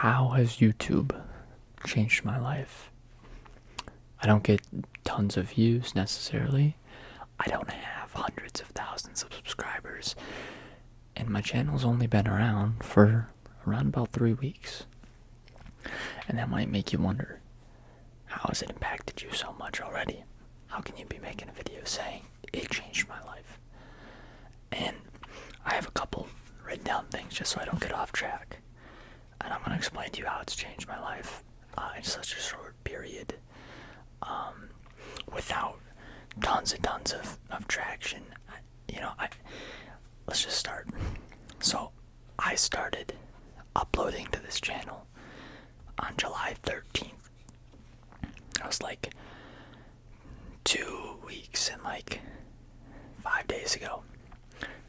How has YouTube changed my life? I don't get tons of views necessarily. I don't have hundreds of thousands of subscribers. And my channel's only been around for around about 3 weeks. And that might make you wonder, how has it impacted you so much already? How can you be making a video saying, it changed my life? And I have a couple written down things just so I don't get off track. And I'm going to explain to you how it's changed my life in such a short period, without tons and tons of traction. Let's just start. So, I started uploading to this channel on July 13th. It was like 2 weeks and like 5 days ago.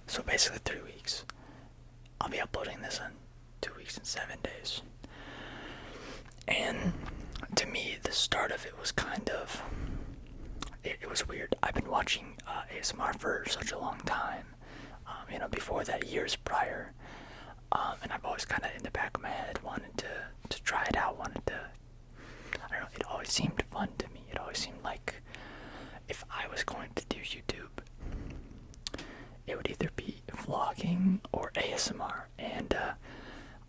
So basically 3 weeks. I'll be uploading this in 2 weeks and 7 days. And to me, the start of it was kind of, it was weird. I've been watching ASMR for such a long time. Before that, years prior. And I've always kind of in the back of my head wanted to try it out, I don't know, it always seemed fun to me. It always seemed like if I was going to do YouTube, it would either be vlogging or ASMR, and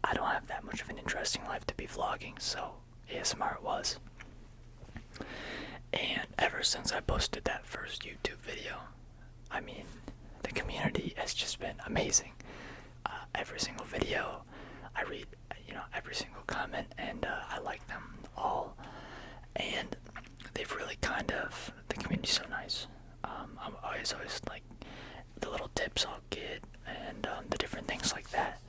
I don't have that much of an interesting life to be vlogging, so ASMR it was. And ever since I posted that first YouTube video, I mean, the community has just been amazing. Every single video, I read, every single comment, and I like them all. And they've really the community's so nice. I'm always like, the little tips I'll get, and the different things like that.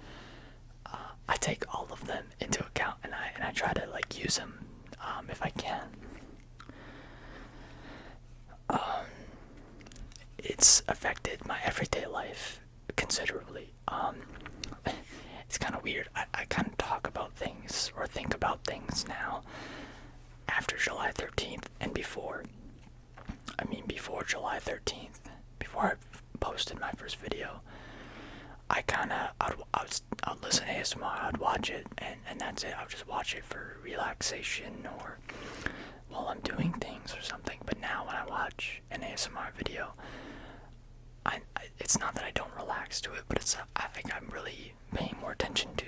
I take all of them into account, and I try to like use them if I can. It's affected my everyday life considerably. It's kind of weird. I kind of talk about things or think about things now after July 13th and before. I mean, before July 13th, before I posted my first video, I'd listen to ASMR, I'd watch it, and that's it. I would just watch it for relaxation or while I'm doing things or something. But now when I watch an ASMR video, it's not that I don't relax to it, but I think I'm really paying more attention to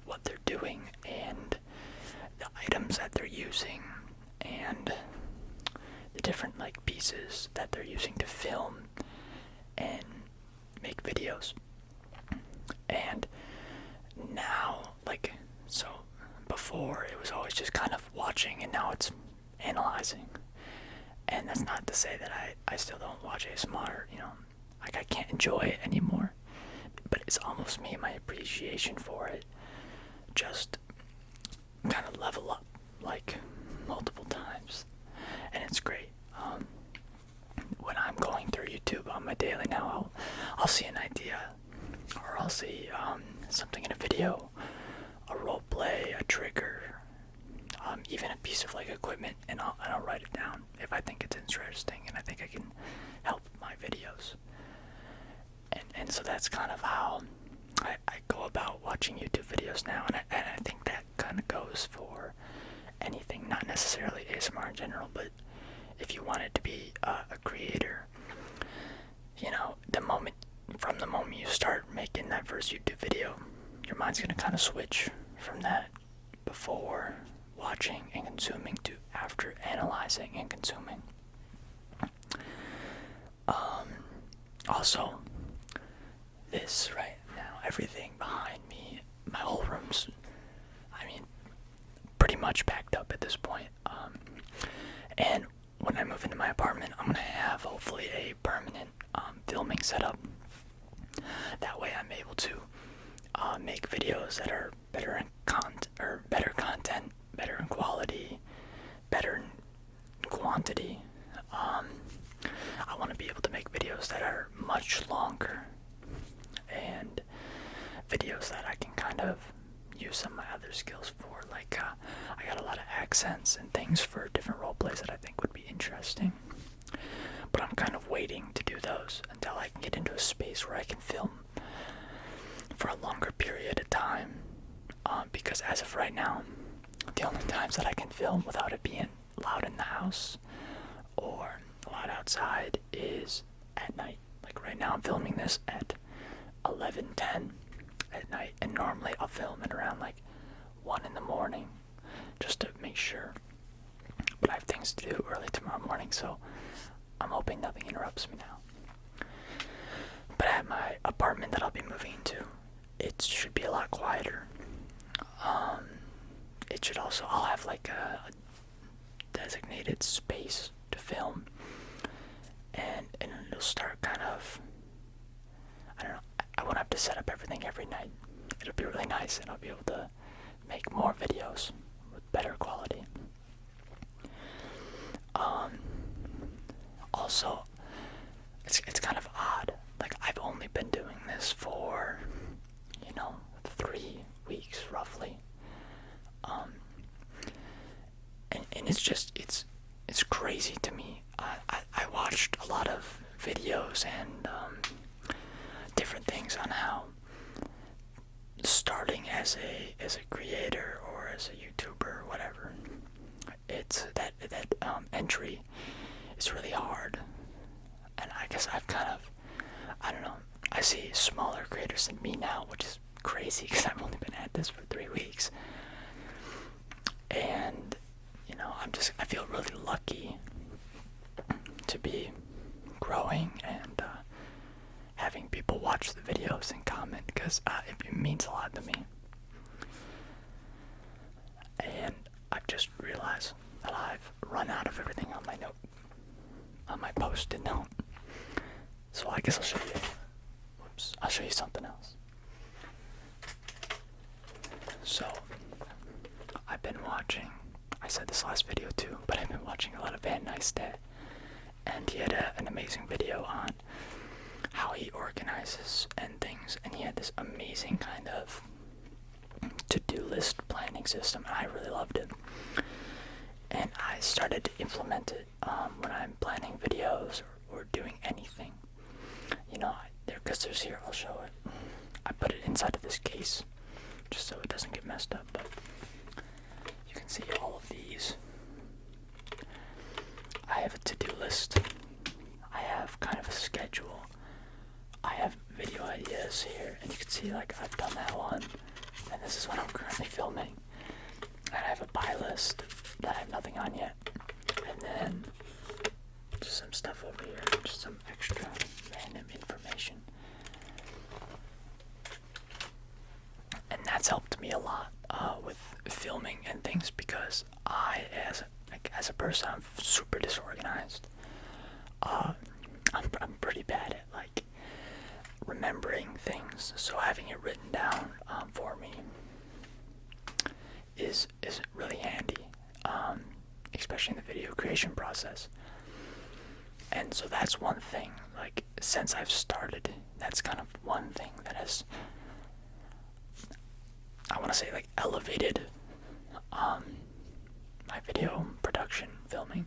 what they're doing and the items that they're using and the different like pieces that they're using to film and make videos. And now, so before it was always just kind of watching, and now it's analyzing. And that's not to say that I still don't watch ASMR, I can't enjoy it anymore. But it's almost made my appreciation for it just kind of level up, like, multiple times. And it's great. When I'm going through YouTube on my daily now, I'll see an idea, or I'll see something in a video, a role play, a trigger, even a piece of like equipment, and I'll write it down if I think it's interesting and I think I can help my videos. And so that's kind of how I go about watching YouTube videos now, and I think that kind of goes for anything, not necessarily ASMR in general, but if you wanted to be a creator, from the moment you start making that first YouTube video, your mind's going to kind of switch from that before watching and consuming to after analyzing and consuming. Also, this right now, everything behind me, my whole room's, pretty much packed up at this point. And when I move into my apartment, I'm gonna have hopefully a permanent filming setup. That way, I'm able to make videos that are better content, better in quality, better in quantity. I want to be able to make videos that are much longer, and videos that I can kind of use some of my other skills for. Like, I got a lot of accents and things for different role plays that I think would be interesting. But I'm kind of waiting to do those until I can get into a space where I can film for a longer period of time. because as of right now, the only times that I can film without it being loud in the house or loud outside is at night. Like right now I'm filming this at 11:10 at night, and normally I'll film it around like 1 in the morning just to make sure. But I have things to do early tomorrow morning, so I'm hoping nothing interrupts me now. But at my apartment that I'll be moving into, it should be a lot quieter. It should also, I'll have like a designated space to film, and it'll start kind of, I don't know, I won't have to set up everything every night. It'll be really nice, and I'll be able to make more videos with better quality. Also, it's kind of odd. Like, I've only been doing this for, 3 weeks roughly. And it's just, it's crazy to me. I watched a lot of videos and different things on how starting as a creator or as a YouTuber or whatever, it's that entry is really hard. And I guess I've kind of, I don't know, I see smaller creators than me now, which is crazy because I've only been at this for 3 weeks. And, I feel really lucky to be growing and having people watch the videos and comment, because it means a lot to me. And I've just realized that I've run out of everything on my post-it note. So I guess I'll show you something else. So, I've been watching, I said this last video too, but I've been watching a lot of Van Neistat, and he had an amazing video on how he organizes and things, and he had this amazing kind of to-do list planning system, and I really loved it. And I started to implement it when I'm planning videos or doing anything. Because there's here, I'll show it. I put it inside of this case just so it doesn't get messed up, but you can see all of these. I have a to-do list. I have kind of a schedule. I have video ideas here, and you can see like I've done that one, and this is what I'm currently filming. And I have a buy list that I have nothing on yet, and then just some stuff over here, just some extra random information. And that's helped me a lot with filming and things, because I, as a person, I'm super disorganized. I'm pretty bad at like remembering things, so having it written down for me is really handy, especially in the video creation process. And so that's one thing, like, since I've started, that's kind of one thing that has, I want to say, like, elevated my video production, filming.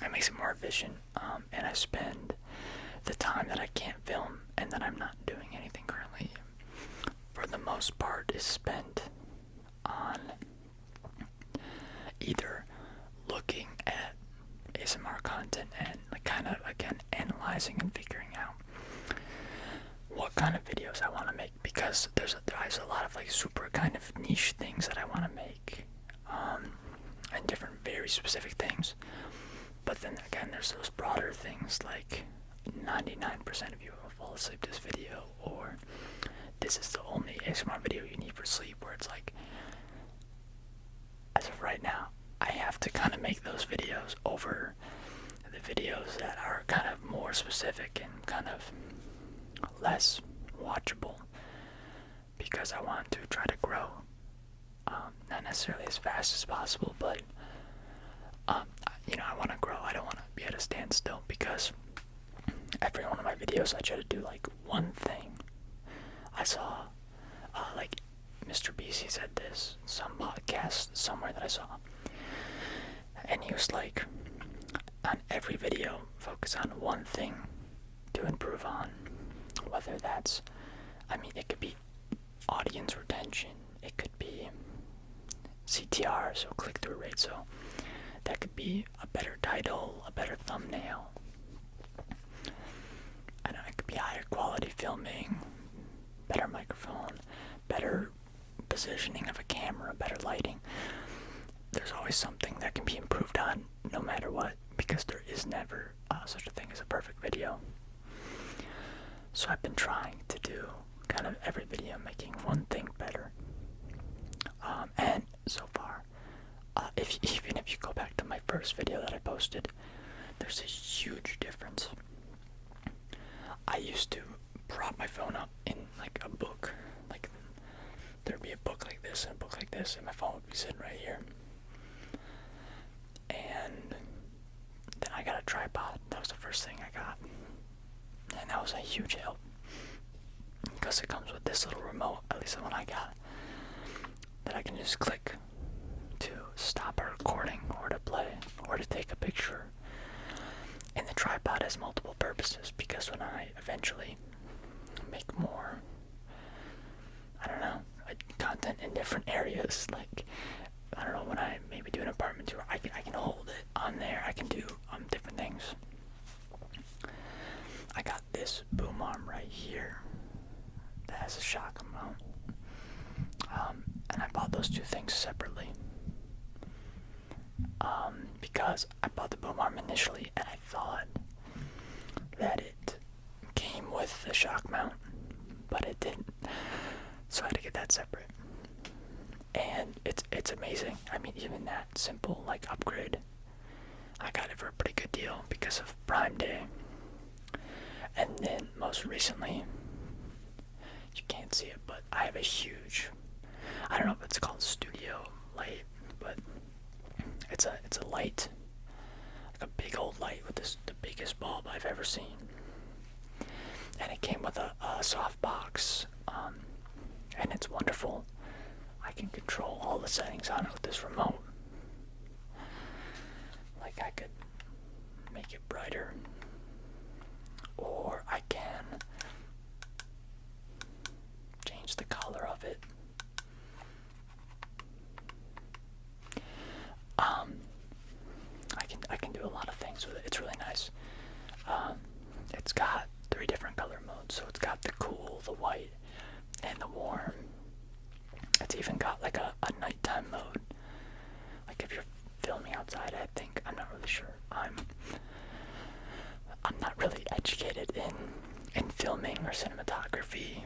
It makes it more efficient, and I spend the time that I can't film and that I'm not doing anything currently, for the most part, is spent on either looking at ASMR content and like kind of, again, analyzing and figuring out what kind of videos I want to make, because there's a lot of like super kind of niche things that I want to make, and different very specific things. But then again, there's those broader things like 99% of you will fall asleep to this video, or this is the only ASMR video you need for sleep, where it's like, as of right now, I have to kind of make those videos over the videos that are kind of more specific and kind of less watchable, because I want to try to grow, not necessarily as fast as possible, but I want to grow. I don't want to be at a standstill, because every one of my videos I try to do like one thing. I saw like Mr. BC said this, some podcast somewhere that I saw, and he was like, on every video, focus on one thing to improve on, whether that's, it could be audience retention. It could be CTR, so click-through rate. So that could be a better title, a better thumbnail. I don't know, it could be higher quality filming, better microphone, better positioning of a camera, better lighting. There's always something that can be improved on, no matter what, because there is never such a thing as a perfect video. So I've been trying to do kind of every video making one thing better. And so far, even if you go back to my first video that I posted, there's a huge difference. I used to prop my phone up in like a book. Like there'd be a book like this and a book like this, and my phone would be sitting right here. And then I got a tripod. That was the first thing I got. And that was a huge help, because it comes with this little remote, at least the one I got, that I can just click to stop a recording or to play or to take a picture. And the tripod has multiple purposes, because when I eventually make more, I don't know, content in different areas, like, I don't know, when I maybe do an apartment tour, I can hold it on there. I can do different things. I got this boom arm right here that has a shock mount, and I bought those two things separately, because I bought the boom arm initially and I thought that it came with the shock mount, but it didn't, so I had to get that separate. And it's amazing. I mean, even that simple like upgrade, I got it for a pretty good deal because of Prime Day. And then most recently, you can't see it, but I have a huge, I don't know if it's called studio light, but it's a light, like a big old light with the biggest bulb I've ever seen. And it came with a soft box, and it's wonderful. I can control all the settings on it with this remote. Like, I could make it brighter, or I can change the color of it. I can do a lot of things with it. It's really nice. It's got 3 different color modes. So it's got the cool, the white, and the warm. It's even got like a nighttime mode. Like if you're filming outside, I think. I'm not really sure. I'm not really educated in filming or cinematography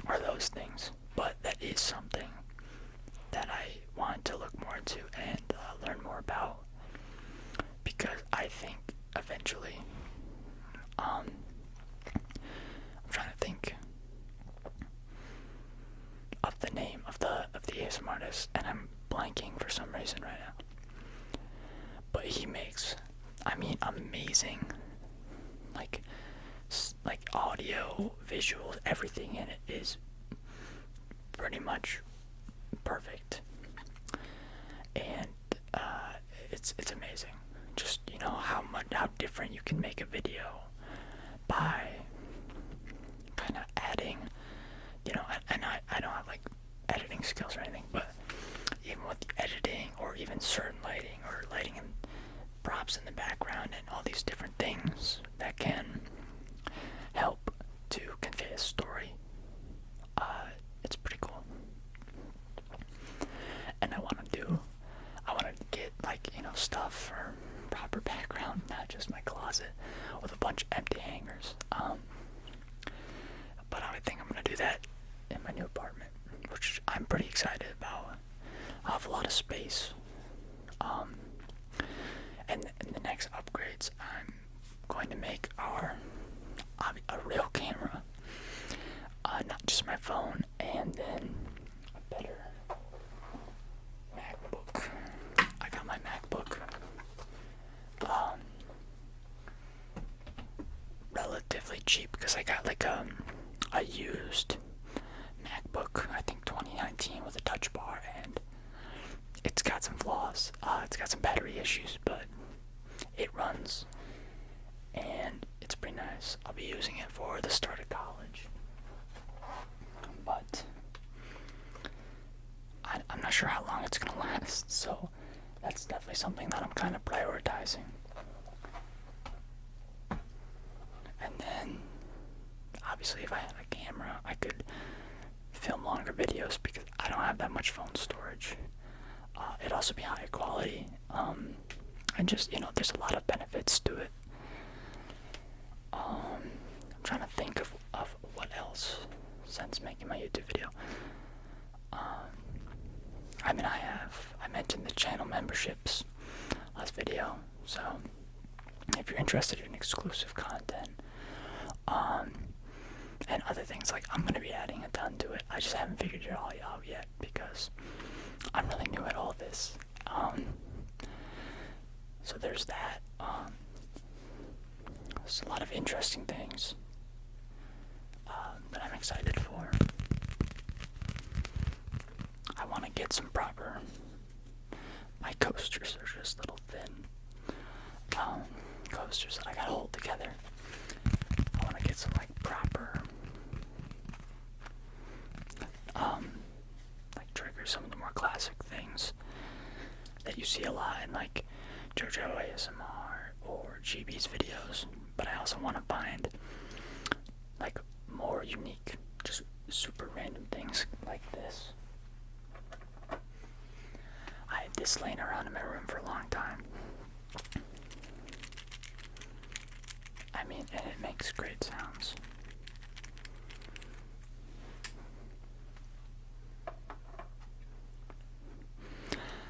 or those things, but that is something that I want to look more into and learn more about, because I think eventually, I'm trying to think of the name of the ASMR artist, and I'm blanking for some reason right now. But he makes, I mean, amazing, like audio, visuals, everything in it is pretty much perfect, and it's amazing. Just, you know, how different you can make a video by kind of adding, you know, and I don't have like editing skills or anything, but even with the editing, or even certain lighting, or lighting and props in the background, and all these different things that can help to convey a story, it's pretty cool. And I want to get, like, you know, stuff for proper background, not just my closet with a bunch of empty hangers. But I think I'm gonna do that in my new apartment, which I'm pretty excited about. I have a lot of space. And the next upgrades I'm going to make are a real camera, not just my phone, and then a better MacBook. I got my MacBook relatively cheap, because I got like a used MacBook, I think 2019, with a touch bar, and it's got some flaws. It's got some battery issues, but it runs, and it's pretty nice. I'll be using it for the start of college, but not sure how long it's gonna last, so that's definitely something that I'm kind of prioritizing. And then, obviously, if I had a camera, I could film longer videos because I don't have that much phone storage. It'd also be high quality, and just, there's a lot of benefits to it. I'm trying to think of what else since making my YouTube video. I mentioned the channel memberships last video, so if you're interested in exclusive content, and other things, like, I'm going to be adding a ton to it. I just haven't figured it all out yet because I'm really new at all this. So there's that. There's a lot of interesting things that I'm excited for. I want to get some proper. My coasters are just little thin coasters that I gotta hold together. I want to get some proper triggers, some of the more classic things that you see a lot in JoJo ASMR or GB's videos. But I also want to find more unique, just super random things like this. I had this laying around in my room for a long time. And it makes great sounds.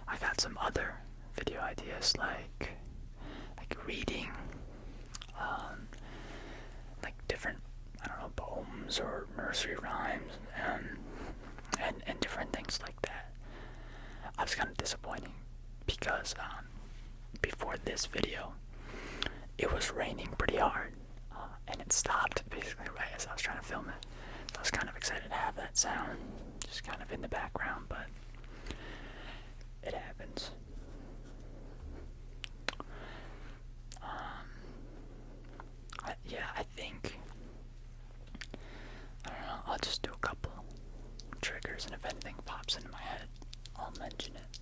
I got some other video ideas like reading, different, poems or nursery rhymes, and different things like that. I was kind of disappointed because before this video, it was raining pretty hard, and it stopped basically right as I was trying to film it. So I was kind of excited to have that sound just kind of in the background, but it happens. I think, I don't know, I'll just do a couple triggers, and if anything pops into my head, I'll mention it.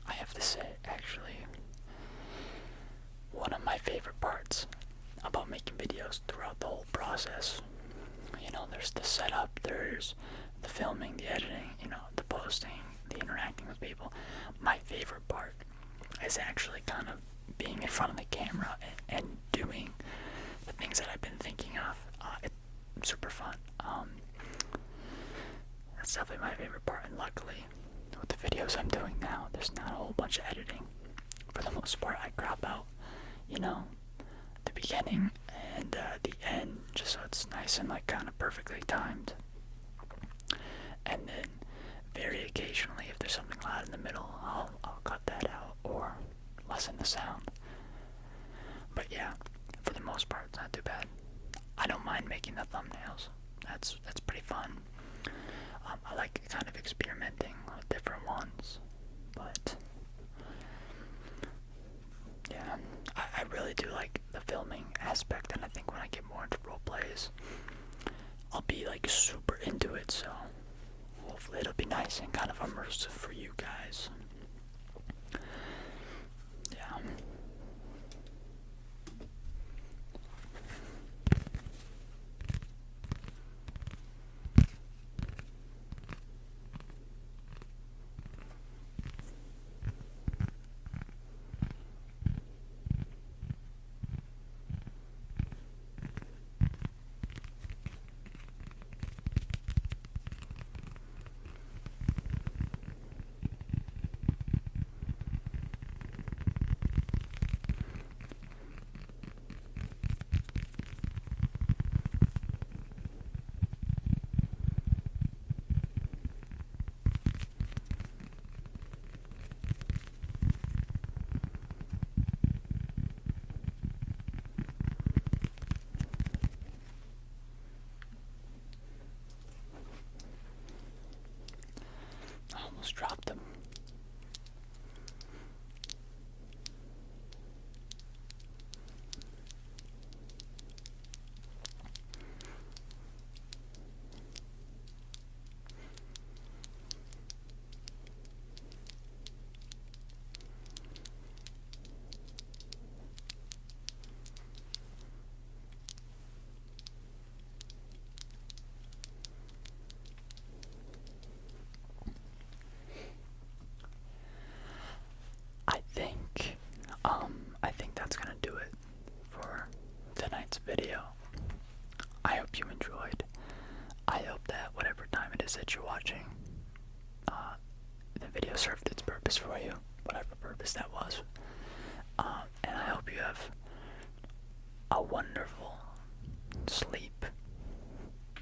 I have to say, actually, one of my favorite parts about making videos throughout the whole process, there's the setup, there's the filming, the editing, the posting, the interacting with people. My favorite part is actually kind of being in front of the camera and doing the things that I've been thinking of. It's super fun. That's definitely my favorite part, and luckily, with the videos I'm doing now, there's not a whole bunch of editing. For the most part, I crop out, the beginning and the end, just so it's nice and kind of perfectly timed. And then very occasionally, if there's something loud in the middle, I'll cut that out or lessen the sound. But yeah, for the most part, it's not too bad. I don't mind making the thumbnails. That's pretty fun. I like kind of experimenting with different ones, but yeah, I really do like the filming aspect, and I think when I get more into role plays, I'll be super into it, so hopefully it'll be nice and kind of immersive for you guys. Yeah. videos that you're watching. The video served its purpose for you, whatever purpose that was.